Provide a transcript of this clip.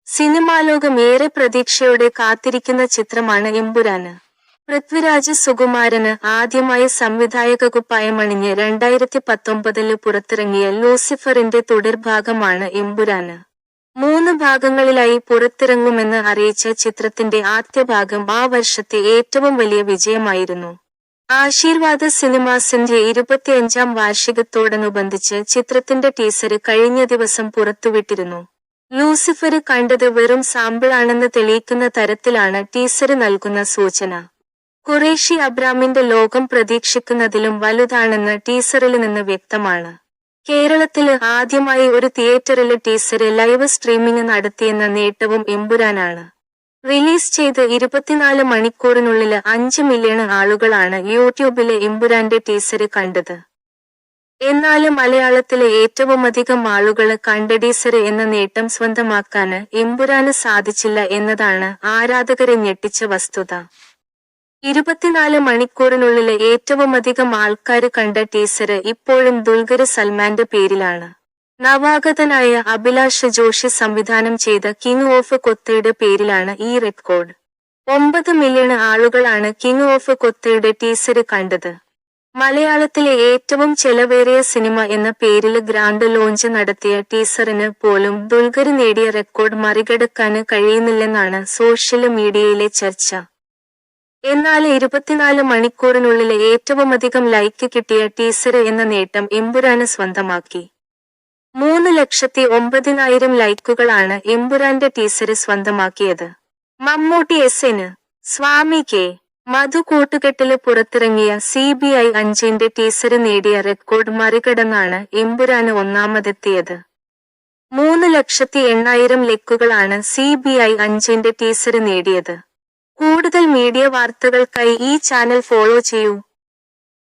സിനിമാലോകം ഏറെ പ്രതീക്ഷയോടെ കാത്തിരിക്കുന്ന ചിത്രമാണ് എമ്പുരാന്. പൃഥ്വിരാജ് സുകുമാരന് ആദ്യമായി സംവിധായകകുപ്പായമണിഞ്ഞ് 2019 പുറത്തിറങ്ങിയ ലൂസിഫറിന്റെ തുടർഭാഗമാണ് എമ്പുരാന്. 3 ഭാഗങ്ങളിലായി പുറത്തിറങ്ങുമെന്ന് അറിയിച്ച ചിത്രത്തിന്റെ ആദ്യഭാഗം ആ വർഷത്തെ ഏറ്റവും വലിയ വിജയമായിരുന്നു. ആശീർവാദ് സിനിമാസിന്റെ 25ാം വാർഷികത്തോടനുബന്ധിച്ച് ചിത്രത്തിന്റെ ടീസർ കഴിഞ്ഞ ദിവസം പുറത്തുവിട്ടിരുന്നു. ലൂസിഫർ കണ്ടത് വെറും സാമ്പിളാണെന്ന് തെളിയിക്കുന്ന തരത്തിലാണ് ടീസർ നൽകുന്ന സൂചന. ഖുറേഷി അബ്രാമിന്റെ ലോകം പ്രതീക്ഷിക്കുന്നതിലും വലുതാണെന്ന് ടീസറിൽ നിന്ന് വ്യക്തമാണ്. കേരളത്തില് ആദ്യമായി ഒരു തിയേറ്ററില് ടീസർ ലൈവ് സ്ട്രീമിംഗ് നടത്തിയെന്ന നേട്ടവും എമ്പുരാനാണ്. റിലീസ് ചെയ്ത് 24 മണിക്കൂറിനുള്ളിൽ 5 മില്യൺ ആളുകളാണ് യൂട്യൂബിലെ എമ്പുരാന്റെ ടീസർ കണ്ടത്. എന്നാല് മലയാളത്തിലെ ഏറ്റവുമധികം ആളുകള് കണ്ട ടീസർ എന്ന നേട്ടം സ്വന്തമാക്കാന് എമ്പുരാന് സാധിച്ചില്ല എന്നതാണ് ആരാധകരെ ഞെട്ടിച്ച വസ്തുത. 24 മണിക്കൂറിനുള്ളില് ഏറ്റവുമധികം ആൾക്കാര് കണ്ട ടീസർ ഇപ്പോഴും ദുൽഖര് സൽമാന്റെ പേരിലാണ്. നവാഗതനായ അഭിലാഷ് ജോഷി സംവിധാനം ചെയ്ത കിങ് ഓഫ് കൊത്തയുടെ പേരിലാണ് ഈ റെക്കോർഡ്. 9 മില്യൺ ആളുകളാണ് കിങ് ഓഫ് കൊത്തയുടെ ടീസർ കണ്ടത്. മലയാളത്തിലെ ഏറ്റവും ചെലവേറിയ സിനിമ എന്ന പേരില് ഗ്രാൻഡ് ലോഞ്ച് നടത്തിയ ടീസറിന് പോലും ദുൽഖര് നേടിയ റെക്കോർഡ് മറികടക്കാന് കഴിയുന്നില്ലെന്നാണ് സോഷ്യല് മീഡിയയിലെ ചർച്ച. എന്നാല് 24 മണിക്കൂറിനുള്ളിൽ ഏറ്റവുമധികം ലൈക്ക് കിട്ടിയ ടീസർ എന്ന നേട്ടം എമ്പുരാന് സ്വന്തമാക്കി. 3,09,000 ലൈക്കുകളാണ് എമ്പുരാന്റെ ടീസർ സ്വന്തമാക്കിയത്. മമ്മൂട്ടി എസ്.എൻ. സ്വാമി കെ. മധു കൂട്ടുകെട്ടില് പുറത്തിറങ്ങിയ CBI 5ന്റെ ടീസർ നേടിയ റെക്കോർഡ് മറികടന്നാണ് എമ്പുരാന് ഒന്നാമതെത്തിയത്. 3,08,000 ലൈക്കുകളാണ് CBI 5ന്റെ ടീസർ നേടിയത്. കൂടുതൽ മീഡിയ വാർത്തകൾക്കായി ഈ ചാനൽ ഫോളോ ചെയ്യൂ.